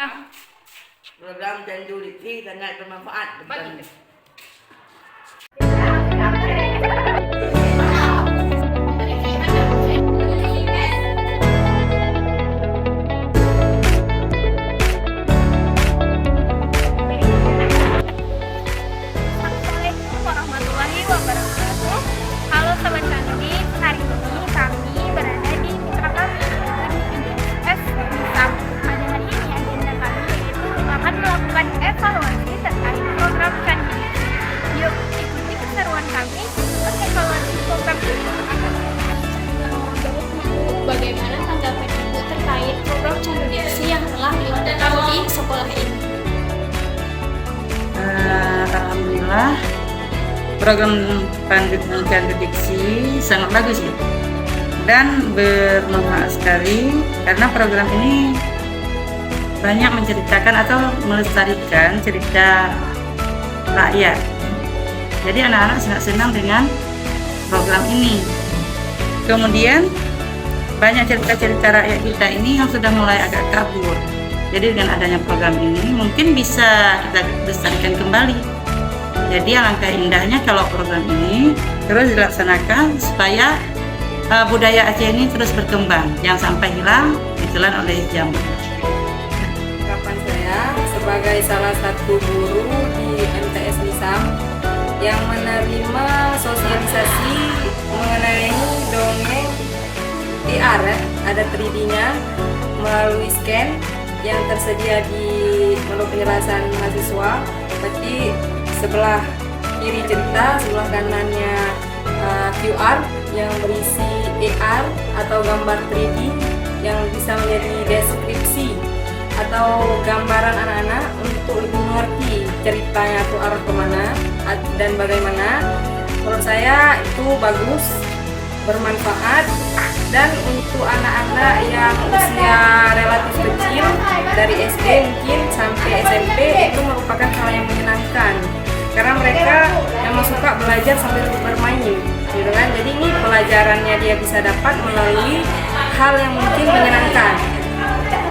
Program Candu Diksi sangat bermanfaat bagi Assalamualaikum warahmatullahi wabarakatuh. Halo Sobat Candik, hari ini kami berada di mitra kami S Misam. Pada hari ini agenda kami yaitu akan melakukan evaluasi terkait program Candik. Yuk ikuti keseruan kami untuk evaluasi program ini. Bagaimana tanggapan Ibu terkait program Candu Diksi yang telah dilakukan di sekolah ini? Alhamdulillah, program Candu Diksi sangat bagus ya, dan bermanfaat sekali karena program ini banyak menceritakan atau melestarikan cerita rakyat. Jadi anak-anak sangat senang dengan program ini. Kemudian banyak cerita-cerita rakyat kita ini yang sudah mulai agak kabur. Jadi dengan adanya program ini mungkin bisa kita lestarikan kembali. Jadi alangkah indahnya kalau program ini terus dilaksanakan supaya budaya Aceh ini terus berkembang, jangan sampai hilang ditelan oleh zaman. Harapan saya sebagai salah satu guru di MTS Misam yang menerima sosialisasi mengenai dongeng IR, ada 3D-nya melalui scan yang tersedia di menu penjelasan mahasiswa. Berarti sebelah kiri cerita, sebelah kanannya QR yang berisi AR atau gambar 3D yang bisa menjadi deskripsi atau gambaran anak-anak untuk lebih mengerti ceritanya itu arah kemana dan bagaimana. Menurut saya itu bagus, bermanfaat, dan untuk anak-anak yang usia relatif kecil dari SD mungkin sampai SMP itu merupakan hal yang menyenangkan karena mereka memang suka belajar sambil bermain gitu kan. Jadi ini pelajarannya dia bisa dapat melalui hal yang mungkin menyenangkan,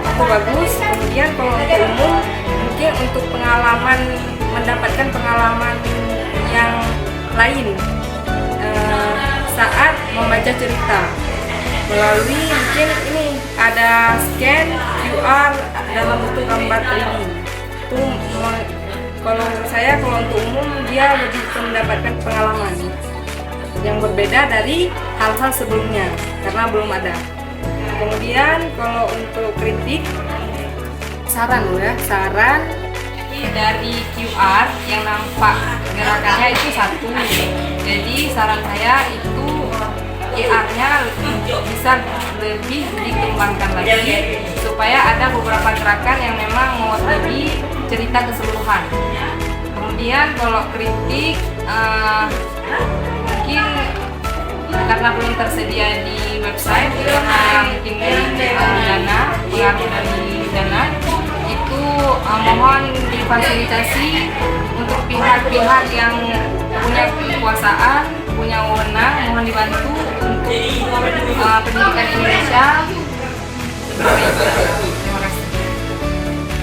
itu bagus. Kemudian kalau untuk umum mungkin untuk pengalaman, mendapatkan pengalaman yang lain saat membaca cerita melalui mungkin ini ada scan QR dalam bentuk gambar 3D. Itu kalau menurut saya kalau untuk umum dia lebih mendapatkan pengalaman yang berbeda dari hal-hal sebelumnya karena belum ada. Kemudian kalau untuk kritik, saran dari QR yang nampak gerakannya itu satu. Jadi saran saya itu IR-nya bisa lebih dikembangkan lagi supaya ada beberapa gerakan yang memang mewakili cerita keseluruhan. Kemudian kalau kritik mungkin karena belum tersedia di website karena mungkin dana, pengaruh dari dana itu mohon difasilitasi untuk pihak-pihak yang punya kekuasaan, punya wewenang, mohon dibantu untuk pendidikan Indonesia. Terima kasih.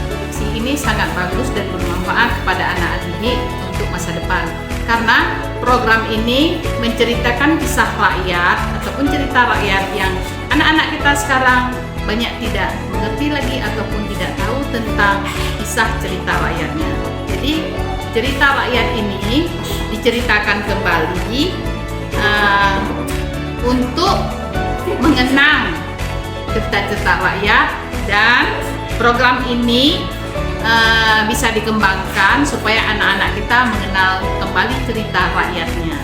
Diksi ini sangat bagus dan bermanfaat kepada anak didik untuk masa depan karena program ini menceritakan kisah rakyat ataupun cerita rakyat yang anak-anak kita sekarang banyak tidak mengerti lagi ataupun tidak tahu tentang kisah cerita rakyatnya. Jadi cerita rakyat ini diceritakan kembali untuk mengenang cerita-cerita rakyat, dan program ini bisa dikembangkan supaya anak-anak kita mengenal kembali cerita rakyatnya.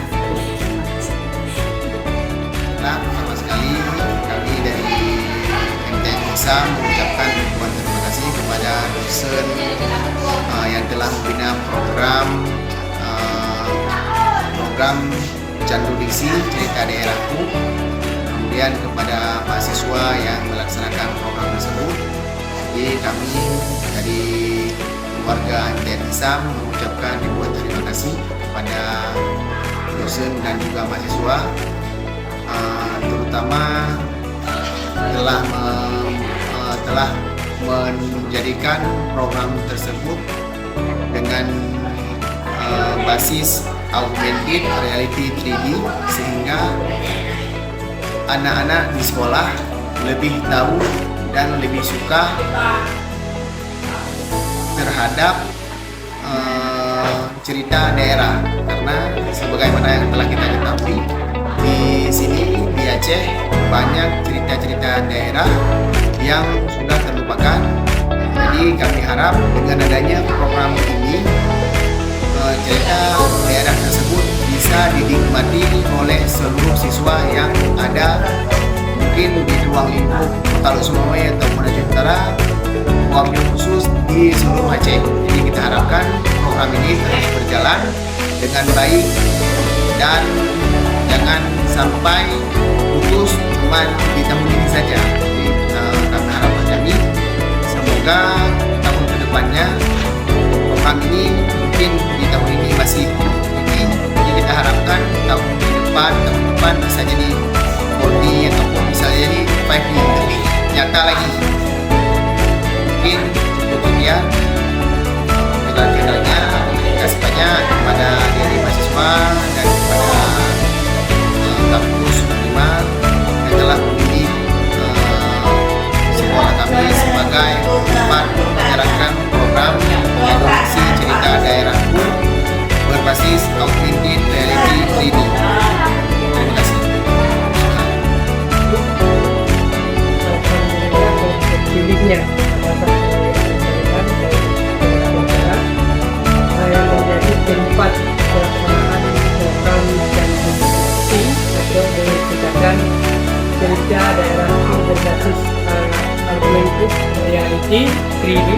Nah, pertama sekali kami dari MTS Misam mengucapkan ribuan terima kasih kepada dosen yang telah membina program Candu Diksi Cerita Daerahku, kemudian kepada mahasiswa yang melaksanakan program tersebut. Jadi kami dari keluarga MTS Misam mengucapkan ribuan terima kasih kepada dosen dan juga mahasiswa, terutama telah menjadikan program tersebut dengan basis augmented reality 3D sehingga anak-anak di sekolah lebih tahu dan lebih suka terhadap cerita daerah, karena sebagaimana yang telah kita ketahui di sini di Aceh banyak cerita-cerita daerah yang sudah terlupakan. Jadi kami harap dengan adanya program ini cerita daerah tersebut bisa dinikmati oleh seluruh siswa yang ada mungkin di ruang lingkup Kota Surabaya atau Aceh Utara, wabil khusus di seluruh Aceh. Jadi kita harapkan program ini terus berjalan dengan baik dan jangan sampai putus cuma di tahun ini saja. Jadi kami harapan kami semoga tahun kedepannya program ini mungkin di tahun ini masih tinggi. Jadi kita harapkan tahun depan bisa jadi 4D ataupun bisa jadi 5D lebih nyata lagi. Mungkin cukup sekian jurnalnya. Terima kasih banyak kepada adik-adik mahasiswa dan kepada kampus Unima yang telah memilih sekolah kami sebagai tempat menjalankan program edukasi cerita daerahku berbasis augmented reality 3D. Terima kasih. Pilihnya yang menjadi tempat pelaksanaan program edukasi atau menceritakan cerita daerah berbasis augmented reality 3D